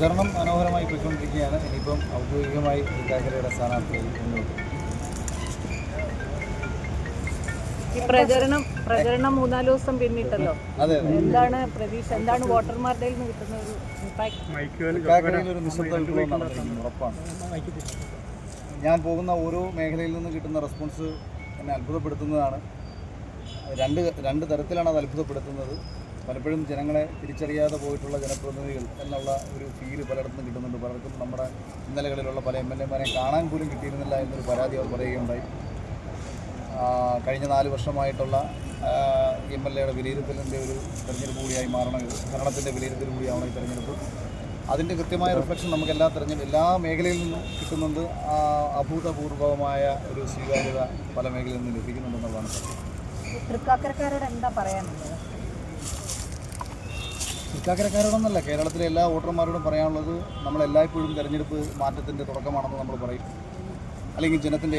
പ്രചരണം മനോഹരമായി പോയിക്കൊണ്ടിരിക്കുകയാണ്. ഇനിയിപ്പം ഔദ്യോഗികമായി തൃക്കാക്കരയുടെ സ്ഥാനാർത്ഥിയായി മുന്നോട്ട്. ഈ പ്രചരണം 3-4 ദിവസം പിന്നിട്ടല്ലോ. അതെ, എന്താണ് പ്രതീക്ഷ? എന്താണ് വോട്ടർമാരുടെ നിന്ന് കിട്ടുന്ന ഒരു ഇമ്പാക്ട്? തൃക്കാക്കരയിൽ ഒരു നിശബ്ദ വിപ്ലവം നടന്നിരിക്കുന്നു, ഉറപ്പാണ്. ഞാൻ പോകുന്ന ഓരോ മേഖലയിൽ നിന്ന് കിട്ടുന്ന റെസ്പോൺസ് എന്നെ അത്ഭുതപ്പെടുത്തുന്നതാണ്. രണ്ട് തരത്തിലാണ് അത് അത്ഭുതപ്പെടുത്തുന്നത്. പലപ്പോഴും ജനങ്ങളെ തിരിച്ചറിയാതെ പോയിട്ടുള്ള ജനപ്രതിനിധികൾ എന്നുള്ള ഒരു ഫീല് പലയിടത്തും കിട്ടുന്നുണ്ട്. പലർക്കും നമ്മുടെ ഇന്നലകളിലുള്ള പല MLA-മാരെ കാണാൻ പോലും കിട്ടിയിരുന്നില്ല എന്നൊരു പരാതി അവർ പറയുകയുണ്ടായി. കഴിഞ്ഞ 4 വർഷമായിട്ടുള്ള MLA-യുടെ വിലയിരുത്തലിൻ്റെ ഒരു തെരഞ്ഞെടുപ്പ് കൂടിയായി മാറണം ഇത്. ഭരണത്തിൻ്റെ വിലയിരുത്തൽ കൂടിയാവണം ഈ തെരഞ്ഞെടുപ്പ്. അതിൻ്റെ കൃത്യമായ റിഫ്ലക്ഷൻ നമുക്ക് എല്ലാ മേഖലയിൽ നിന്നും കിട്ടുന്നുണ്ട്. അഭൂതപൂർവമായ ഒരു സ്വീകാര്യത പല മേഖലയിൽ നിന്നും ലഭിക്കുന്നുണ്ടെന്നുള്ളതാണ്. തൃക്കാക്കരക്കാരോട് എന്താ പറയാനുള്ളത്? തൃക്കാക്കരക്കാരോടൊന്നല്ല, കേരളത്തിലെ എല്ലാ വോട്ടർമാരോടും പറയാനുള്ളത്, നമ്മളെല്ലായ്പ്പോഴും തെരഞ്ഞെടുപ്പ് മാറ്റത്തിൻ്റെ തുടക്കമാണെന്ന് നമ്മൾ പറയും. അല്ലെങ്കിൽ ജനത്തിൻ്റെ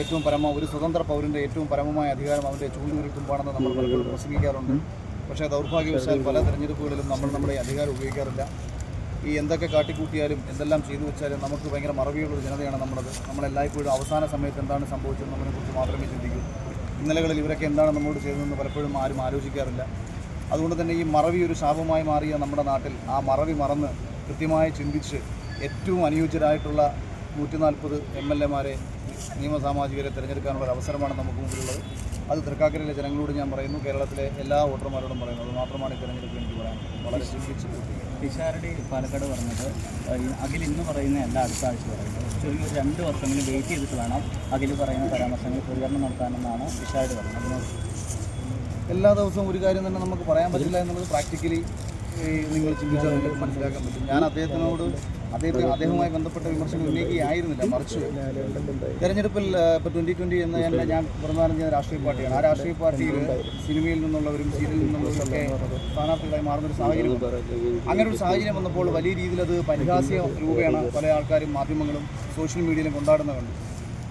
ഒരു സ്വതന്ത്ര പൗരൻ്റെ ഏറ്റവും പരമമായ അധികാരം അവൻ്റെ ചൂണ്ടുവിരൽത്തുമ്പാണെന്ന് നമ്മൾ പലപ്പോഴും പ്രസംഗിക്കാറുണ്ട്. പക്ഷേ ദൗർഭാഗ്യവശാൽ പല തെരഞ്ഞെടുപ്പുകളിലും നമ്മുടെ അധികാരം ഉപയോഗിക്കാറില്ല. ഈ എന്തൊക്കെ കാട്ടിക്കൂട്ടിയാലും എന്തെല്ലാം ചെയ്തു വെച്ചാലും നമുക്ക് ഭയങ്കര മറവിയുള്ളൊരു ജനതയാണ് നമ്മളത്. നമ്മളെല്ലായ്പ്പോഴും അവസാന സമയത്ത് എന്താണ് സംഭവിച്ചതെന്ന് നമ്മളെക്കുറിച്ച് മാത്രമേ ചിന്തിക്കൂ. ഇന്നലകളിൽ ഇവരൊക്കെ എന്താണ് നമ്മളോട് ചെയ്തതെന്ന് പലപ്പോഴും ആരും ആലോചിക്കാറില്ല. അതുകൊണ്ട് തന്നെ ഈ മറവി ഒരു ശാപമായി മാറിയ നമ്മുടെ നാട്ടിൽ ആ മറവി മറന്ന് കൃത്യമായി ചിന്തിച്ച് ഏറ്റവും അനുയോജ്യരായിട്ടുള്ള 140 MLA-മാരെ നിയമസാമാജികരെ തിരഞ്ഞെടുക്കാനുള്ള ഒരു അവസരമാണ് നമുക്ക് മുമ്പിലുള്ളത്. അത് തൃക്കാക്കരയിലെ ജനങ്ങളോട് ഞാൻ പറയുന്നു, കേരളത്തിലെ എല്ലാ വോട്ടർമാരോടും പറയുന്നു. അത് മാത്രമാണ് ഈ തെരഞ്ഞെടുപ്പ് എനിക്ക് പറയാനുള്ളത്. വളരെ ചിന്തിച്ച് പിഷാരടി പാലക്കാട് പറഞ്ഞത് അഖിൽ ഇന്ന് പറയുന്ന എല്ലാ അടുത്ത ആഴ്ച പറയുന്നത് ഒരു 2 വർഷമെങ്കിലും വെയിറ്റ് ചെയ്തിട്ട് വേണം അഖിൽ പറയുന്ന പരാമർശങ്ങൾ പ്രതികരണം നടത്താനെന്നാണ് പിഷാരടി പറഞ്ഞത്. എല്ലാ ദിവസവും ഒരു കാര്യം തന്നെ നമുക്ക് പറയാൻ പറ്റില്ല എന്നുള്ളത് പ്രാക്ടിക്കലി നിങ്ങൾ ചിന്തിച്ചാൽ നിങ്ങൾക്ക് മനസ്സിലാക്കാൻ പറ്റും. ഞാൻ അദ്ദേഹവുമായി ബന്ധപ്പെട്ട വിമർശനം ഉന്നയിക്കുകയായിരുന്നില്ല, മറിച്ച് തെരഞ്ഞെടുപ്പിൽ ഇപ്പോൾ 2020 എന്ന ഞാൻ പ്രധാനം ചെയ്യുന്ന രാഷ്ട്രീയ പാർട്ടിയാണ്. ആ രാഷ്ട്രീയ പാർട്ടിയിൽ സിനിമയിൽ നിന്നുള്ളവരും സീരിയലിൽ നിന്നുള്ളവരൊക്കെ സ്ഥാനാർത്ഥികളായി മാറുന്നൊരു സാഹചര്യമുണ്ട്. അങ്ങനെ ഒരു സാഹചര്യം വന്നപ്പോൾ വലിയ രീതിയിൽ അത് പരിഹാസ്യ രൂപേണ പല ആൾക്കാരും മാധ്യമങ്ങളും സോഷ്യൽ മീഡിയയിലും കൊണ്ടാടുന്നതുണ്ട്.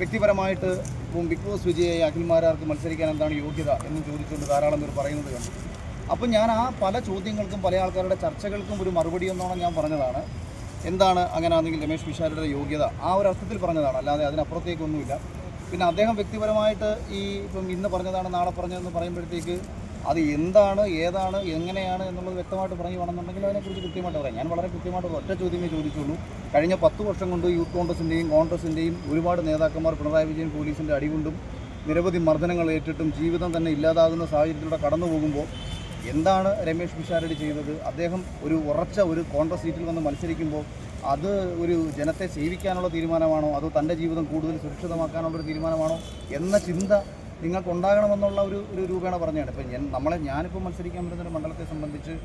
വ്യക്തിപരമായിട്ട് ഇപ്പം ബിഗ് ബോസ് വിജയായി അഖിൽമാരാർക്ക് മത്സരിക്കാൻ എന്താണ് യോഗ്യത എന്നും ചോദിച്ചുകൊണ്ട് ധാരാളം പേർ പറയുന്നത് കണ്ടു. അപ്പം ഞാൻ ആ പല ചോദ്യങ്ങൾക്കും പല ആൾക്കാരുടെ ചർച്ചകൾക്കും ഒരു മറുപടി എന്നോണം ഞാൻ പറഞ്ഞതാണ്. എന്താണ് അങ്ങനെയാണെങ്കിൽ രമേശ് പിഷാരടിയുടെ യോഗ്യത ആ ഒരു അർത്ഥത്തിൽ പറഞ്ഞതാണ്, അല്ലാതെ അതിനപ്പുറത്തേക്കൊന്നുമില്ല. പിന്നെ അദ്ദേഹം വ്യക്തിപരമായിട്ട് ഇപ്പം ഇന്ന് പറഞ്ഞതാണ് നാളെ പറഞ്ഞതെന്ന് പറയുമ്പോഴത്തേക്ക് അത് എന്താണ്, ഏതാണ്, എങ്ങനെയാണ് എന്നുള്ളത് വ്യക്തമായിട്ട് പറയുകയാണെന്നുണ്ടെങ്കിൽ അതിനെക്കുറിച്ച് കൃത്യമായിട്ട് പറയാം. ഞാൻ വളരെ കൃത്യമായിട്ട് ഒറ്റ ചോദ്യമേ ചോദിച്ചുള്ളൂ. കഴിഞ്ഞ 10 വർഷം കൊണ്ട് യൂത്ത് കോൺഗ്രസിൻ്റെയും ഒരുപാട് നേതാക്കന്മാർ പിണറായി വിജയൻ പോലീസിൻ്റെ അടികൊണ്ടും നിരവധി മർദ്ദനങ്ങൾ ഏറ്റിട്ടും ജീവിതം തന്നെ ഇല്ലാതാകുന്ന സാഹചര്യത്തിലൂടെ കടന്നു പോകുമ്പോൾ എന്താണ് രമേശ് പിഷാരടി ചെയ്തത്? അദ്ദേഹം ഒരു കോൺഗ്രസ് സീറ്റിൽ വന്ന് മത്സരിക്കുമ്പോൾ അത് ഒരു ജനത്തെ സേവിക്കാനുള്ള തീരുമാനമാണോ അതോ തൻ്റെ ജീവിതം കൂടുതൽ സുരക്ഷിതമാക്കാനുള്ളൊരു തീരുമാനമാണോ എന്ന ചിന്ത നിങ്ങൾക്കുണ്ടാകണമെന്നുള്ള ഒരു രൂപേണ പറഞ്ഞതാണ്. ഇപ്പം ഞാനിപ്പോൾ മത്സരിക്കാൻ വരുന്ന മണ്ഡലത്തെ സംബന്ധിച്ച്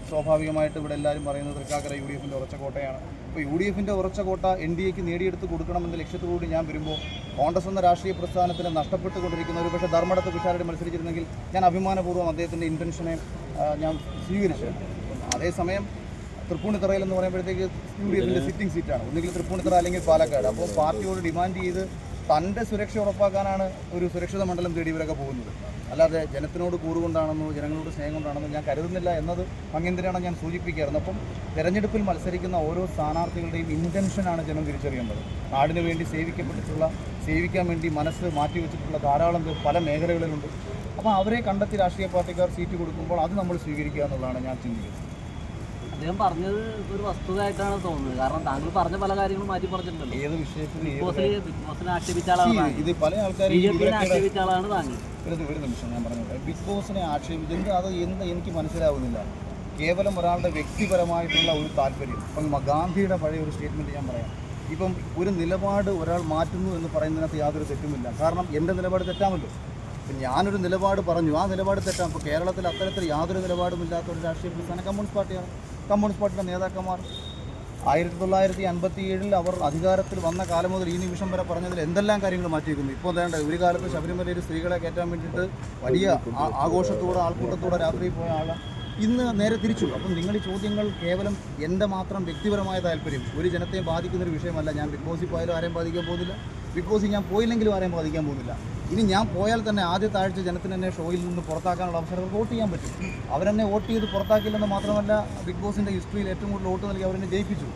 സ്വാഭാവികമായിട്ട് ഇവിടെ എല്ലാവരും പറയുന്നത് തൃക്കാക്കര UDF-ൻ്റെ ഉറച്ച കോട്ടയാണ്. ഇപ്പോൾ UDF-ൻ്റെ ഉറച്ച കോട്ട NDA-ക്ക് നേടിയെടുത്ത് കൊടുക്കണമെന്ന ലക്ഷ്യത്തോടുകൂടി ഞാൻ വരുമ്പോൾ കോൺഗ്രസ് എന്ന രാഷ്ട്രീയ പ്രസ്ഥാനത്തിന് നഷ്ടപ്പെട്ടുകൊണ്ടിരിക്കുന്ന ഒരു പക്ഷേ ധർമ്മടത്ത് പിഷാരടി മത്സരിച്ചിരുന്നെങ്കിൽ ഞാൻ അഭിമാനപൂർവ്വം അദ്ദേഹത്തിൻ്റെ ഇൻറ്റൻഷനെ ഞാൻ സ്വീകരിച്ചു. അതേസമയം തൃപ്പൂണിത്തറയിൽ എന്ന് പറയുമ്പോഴത്തേക്ക് UDF-ൻ്റെ സിറ്റിംഗ് സീറ്റാണ്. ഒന്നുകിൽ തൃപ്പൂണിത്തറ അല്ലെങ്കിൽ പാലക്കാട്. അപ്പോൾ പാർട്ടിയോട് ഡിമാൻഡ് ചെയ്ത് തൻ്റെ സുരക്ഷ ഉറപ്പാക്കാനാണ് ഒരു സുരക്ഷിത മണ്ഡലം തേടി ഇവരൊക്കെ പോകുന്നത്. അല്ലാതെ ജനത്തിനോട് കൂറുകൊണ്ടാണെന്നോ ജനങ്ങളോട് സ്നേഹം കൊണ്ടാണെന്നോ ഞാൻ കരുതുന്നില്ല എന്നത് അങ്ങനെയാണ് ഞാൻ സൂചിപ്പിക്കാറുണ്ട്. അപ്പം തെരഞ്ഞെടുപ്പിൽ മത്സരിക്കുന്ന ഓരോ സ്ഥാനാർത്ഥികളുടെയും ഇൻറ്റൻഷനാണ് ജനം തിരിച്ചറിയേണ്ടത്. നാടിന് വേണ്ടി സേവിക്കാൻ വേണ്ടി മനസ്സ് മാറ്റിവെച്ചിട്ടുള്ള ധാരാളം പേർ പല മേഖലകളിലുണ്ട്. അപ്പോൾ അവരെ കണ്ടെത്തി രാഷ്ട്രീയ പാർട്ടിക്കാർ സീറ്റ് കൊടുക്കുമ്പോൾ അത് നമ്മൾ സ്വീകരിക്കുക എന്നുള്ളതാണ് ഞാൻ ചിന്തിക്കുന്നത്. അദ്ദേഹം പറഞ്ഞത് ഒരു വസ്തുതയായിട്ടാണ് തോന്നുന്നത്. കാരണം താങ്കൾ പറഞ്ഞ പല കാര്യങ്ങളും മാറ്റി പറഞ്ഞിട്ടുണ്ടല്ലോ. ഏത് വിഷയത്തിൽ ബിഗ് ബോസിനെ ആക്ഷേപിച്ച ആളാണ് ഇത് പല ആൾക്കാരും ആക്ഷേപിച്ച ആളാണ് താങ്കൾ. ഒരു നിമിഷം ഞാൻ പറഞ്ഞത് ബിഗ് ബോസിനെ ആക്ഷേപിച്ചത് അത് എനിക്ക് മനസ്സിലാവുന്നില്ല. കേവലം ഒരാളുടെ വ്യക്തിപരമായിട്ടുള്ള ഒരു താല്പര്യം. ഇപ്പം ഗാന്ധിയുടെ പഴയ ഒരു സ്റ്റേറ്റ്മെൻറ്റ് ഞാൻ പറയാം. ഇപ്പം ഒരു നിലപാട് ഒരാൾ മാറ്റുന്നു എന്ന് പറയുന്നതിനകത്ത് യാതൊരു തെറ്റുമില്ല. കാരണം എൻ്റെ നിലപാട് തെറ്റാമല്ലോ. ഇപ്പം ഞാനൊരു നിലപാട് പറഞ്ഞു, ആ നിലപാട് തെറ്റാം. ഇപ്പോൾ കേരളത്തിൽ അത്തരത്തിൽ യാതൊരു നിലപാടുമില്ലാത്ത ഒരു രാഷ്ട്രീയ പ്രസ്ഥാനം കമ്മ്യൂണിസ്റ്റ് പാർട്ടിയാണ്. കമ്മ്യൂണിസ്റ്റ് പാർട്ടിയുടെ നേതാക്കന്മാർ 1957 അവർ അധികാരത്തിൽ വന്ന കാലം മുതൽ ഈ നിമിഷം വരെ പറഞ്ഞതിൽ എന്തെല്ലാം കാര്യങ്ങൾ മാറ്റിവെക്കുന്നു. ഇപ്പോൾ വേണ്ട ഒരു കാലത്ത് ശബരിമലയിൽ സ്ത്രീകളെ കയറ്റാൻ വേണ്ടിയിട്ട് വലിയ ആഘോഷത്തോടെ ആൾക്കൂട്ടത്തോടെ രാത്രി പോയ ആളാണ്. ഇന്ന് നേരെ തിരിച്ചു. അപ്പം നിങ്ങൾ ഈ ചോദ്യങ്ങൾ കേവലം എൻ്റെ മാത്രം വ്യക്തിപരമായ താല്പര്യം ഒരു ജനത്തെ ബാധിക്കുന്നൊരു വിഷയമല്ല. ഞാൻ ബിഗ് ബോസിൽ പോയാലും ആരെയും ബാധിക്കാൻ പോകുന്നില്ല. ബിഗ് ബോസിൽ ഞാൻ പോയില്ലെങ്കിലും ആരെയും ബാധിക്കാൻ പോകുന്നില്ല. ഇനി ഞാൻ പോയാൽ തന്നെ ആദ്യത്തെ ആഴ്ച ജനത്തിന് എന്നെ ഷോയിൽ നിന്ന് പുറത്താക്കാനുള്ള അവസരം വോട്ട് ചെയ്യാൻ പറ്റും. അവരെന്നെ വോട്ട് ചെയ്ത് പുറത്താക്കില്ലെന്ന് മാത്രമല്ല ബിഗ് ബോസിൻ്റെ ഹിസ്റ്ററിയിൽ ഏറ്റവും കൂടുതൽ വോട്ട് നൽകി അവരെന്നെ ജയിപ്പിച്ചു.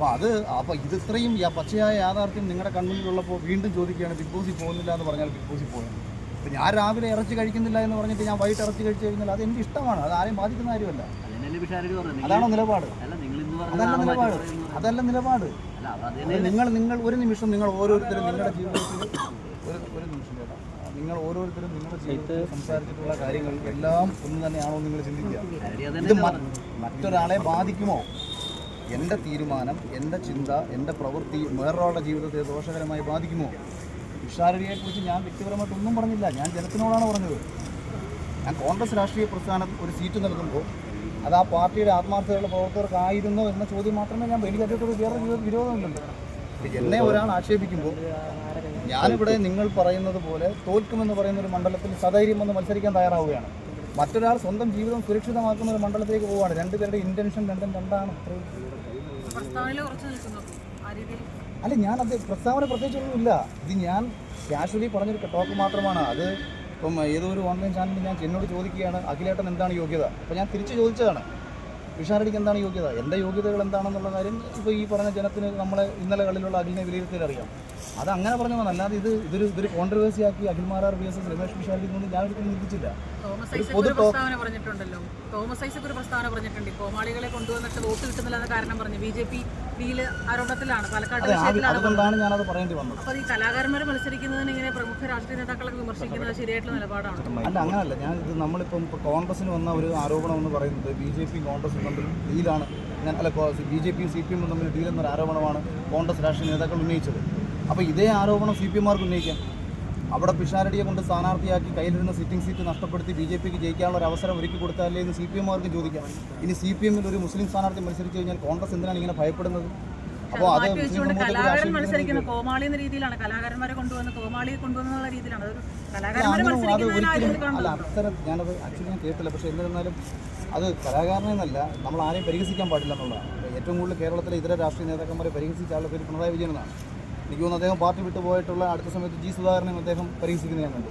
അപ്പോൾ ഇത് ഇത്രയും പച്ചയായ യാഥാർത്ഥ്യം നിങ്ങളുടെ കൺമുന്നിലുള്ളപ്പോൾ വീണ്ടും ചോദിക്കുകയാണ് ബിഗ് ബോസിൽ പോകുന്നില്ല എന്ന് പറഞ്ഞാൽ ബിഗ് ബോസിൽ പോയത്. അപ്പോൾ ഞാൻ രാവിലെ ഇറച്ചി കഴിക്കുന്നില്ല എന്ന് പറഞ്ഞിട്ട് ഞാൻ വൈകിട്ട് ഇറച്ചി കഴിച്ചു കഴിഞ്ഞാൽ അത് എനിക്ക് ഇഷ്ടമാണ്, അത് ആരെയും ബാധിക്കുന്ന കാര്യമല്ല. അതാണോ നിലപാട്? അതല്ല നിലപാട്. നിങ്ങൾ ഒരു നിമിഷം നിങ്ങൾ ഓരോരുത്തരും നിങ്ങളുടെ ജീവിതത്തിൽ ഒരു നിമിഷം കേട്ടോ, നിങ്ങൾ ഓരോരുത്തരും നിങ്ങളുടെ ജീവിതത്തിൽ സംസാരിച്ചിട്ടുള്ള കാര്യങ്ങൾ എല്ലാം ഒന്ന് തന്നെയാണോ നിങ്ങൾ ചിന്തിക്കുക? ഇത് മറ്റൊരാളെ ബാധിക്കുമോ? എൻ്റെ തീരുമാനം, എൻ്റെ ചിന്ത, എൻ്റെ പ്രവൃത്തി വേറൊരാളുടെ ജീവിതത്തെ ദോഷകരമായി ബാധിക്കുമോ? തുഷാരടിയെക്കുറിച്ച് ഞാൻ വ്യക്തിപരമായിട്ടൊന്നും പറഞ്ഞില്ല, ഞാൻ ജനത്തിനോടാണ് പറഞ്ഞത്. ഞാൻ കോൺഗ്രസ് രാഷ്ട്രീയ പ്രസ്ഥാനം ഒരു സീറ്റ് നൽകുമ്പോൾ അത് ആ പാർട്ടിയുടെ ആത്മാർത്ഥതയുള്ള പ്രവർത്തകർക്കായിരുന്നോ എന്ന ചോദ്യം മാത്രമേ ഞാൻ എനിക്ക് അദ്ദേഹത്തോട് വേറെ വിരോധമില്ലല്ലോ. എന്നെ ഒരാൾ ആക്ഷേപിക്കുമ്പോൾ ഞാനിവിടെ നിങ്ങൾ പറയുന്നത് പോലെ തോൽക്കുമെന്ന് പറയുന്ന ഒരു മണ്ഡലത്തിൽ സധൈര്യം വന്ന് മത്സരിക്കാൻ തയ്യാറാവുകയാണ്. മറ്റൊരാൾ സ്വന്തം ജീവിതം സുരക്ഷിതമാക്കുന്ന ഒരു മണ്ഡലത്തിലേക്ക് പോവുകയാണ്. രണ്ടുപേരുടെ ഇൻറ്റൻഷൻ രണ്ടാണ്. അല്ല, ഞാൻ അത് പ്രസ്താവന പ്രത്യേകിച്ചൊന്നുമില്ല. ഇത് ഞാൻ കാഷ്വലി പറഞ്ഞൊരു ടോക്ക് മാത്രമാണ്. അത് ഇപ്പം ഏതോ ഒരു ഓൺലൈൻ ചാനലിൽ ഞാൻ എന്നോട് ചോദിക്കുകയാണ് അഖിലേട്ടൻ എന്താണ് യോഗ്യത. അപ്പോൾ ഞാൻ തിരിച്ച് ചോദിച്ചതാണ് തുഷാരടിക്ക് എന്താണ് യോഗ്യത, എൻ്റെ യോഗ്യതകൾ എന്താണെന്നുള്ള കാര്യം ഇപ്പോൾ ഈ പറഞ്ഞ ജനത്തിന് നമ്മളെ ഇന്നലെകളിലുള്ള അഖിലിനെ വിലയിരുത്തൽ അറിയാം. അത് അങ്ങനെ പറഞ്ഞതാണ്. അല്ലാതെ ഇതൊരു കോൺട്രവേഴ്സി ആക്കി അഖിൽമാരാർ VS രമേശ് പിഷാരടി കൊണ്ട് ഞാൻ ഒരിക്കലും ചിന്തിച്ചില്ല. തോമസ് ഐസക് ഒരു പ്രസ്താവന പറഞ്ഞിട്ടുണ്ട്, കോമാളികളെ കൊണ്ടുവന്നിട്ട് വോട്ട് കിട്ടുന്നില്ല എന്ന കാരണം പറഞ്ഞു. BJP ആരോപണത്തിലാണ്, പാലക്കാട് അതുകൊണ്ടാണ് ഞാനത് പറയേണ്ടി വന്നത്. അപ്പോൾ ഈ കലാകാരന്മാരെ മത്സരിക്കുന്നതിന് ഇങ്ങനെ പ്രമുഖ രാഷ്ട്രീയ നേതാക്കളൊക്കെ വിമർശിക്കുന്നത് ശരിയായിട്ടുള്ള നിലപാടാണ്? അല്ല, അങ്ങനല്ല. ഞാൻ ഇത് നമ്മളിപ്പം കോൺഗ്രസിന് വന്ന ഒരു ആരോപണം എന്ന് പറയുന്നത് BJP കോൺഗ്രസും തമ്മിൽ ഡീലാണ്. അല്ല, BJP CPM തമ്മിൽ ഡീലെന്നൊരു ആരോപണമാണ് കോൺഗ്രസ് രാഷ്ട്രീയ നേതാക്കൾ ഉന്നയിച്ചത്. അപ്പോൾ ഇതേ ആരോപണം CPM-മാർക്ക് ഉന്നയിക്കാം. അവിടെ പിഷാരടിയെ കൊണ്ട് സ്ഥാനാർത്ഥിയാക്കി കയ്യിലിരുന്ന സിറ്റിംഗ് സീറ്റ് നഷ്ടപ്പെടുത്തി BJP-ക്ക് ജയിക്കാനുള്ള ഒരു അവസരം ഒരുക്കി കൊടുത്താലേ എന്ന് CPM-മാർക്ക് ചോദിക്കാം. ഇനി CPM-ൽ ഒരു മുസ്ലിം സ്ഥാനാർത്ഥി മത്സരിച്ച് കഴിഞ്ഞാൽ കോൺഗ്രസ് എന്തിനാണ് ഇങ്ങനെ ഭയപ്പെടുന്നത്? അപ്പോൾ അത് കലാകാരൻ മത്സരിക്കുന്ന കോമാളി എന്ന രീതിയിലാണ്, കലാകാരന്മാരെ കൊണ്ടുവന്ന് കോമാളിയെ കൊണ്ടുവന്നുള്ള രീതിയിലാണ്. അല്ല, അത്തരം ഞാനത് ആക്ച്വലി ഞാൻ കേട്ടില്ല. പക്ഷേ എന്നിരുന്നാലും അത് കലാകാരനെന്നല്ല, നമ്മൾ ആരെയും പരിഹസിക്കാൻ പാടില്ല എന്നുള്ളതാണ്. ഏറ്റവും കൂടുതൽ കേരളത്തിലെ ഇതര രാഷ്ട്രീയ നേതാക്കന്മാരെ പരിഹസിച്ച ആളുടെ പേര് പിണറായി വിജയൻ എന്നാണ്. എനിക്ക് തോന്നുന്നു അദ്ദേഹം പാർട്ടി വിട്ടുപോയിട്ടുള്ള അടുത്ത സമയത്ത് G. സുധാകരനെയും അദ്ദേഹം പരിഹസിക്കുന്നത് ഞാൻ കണ്ടു.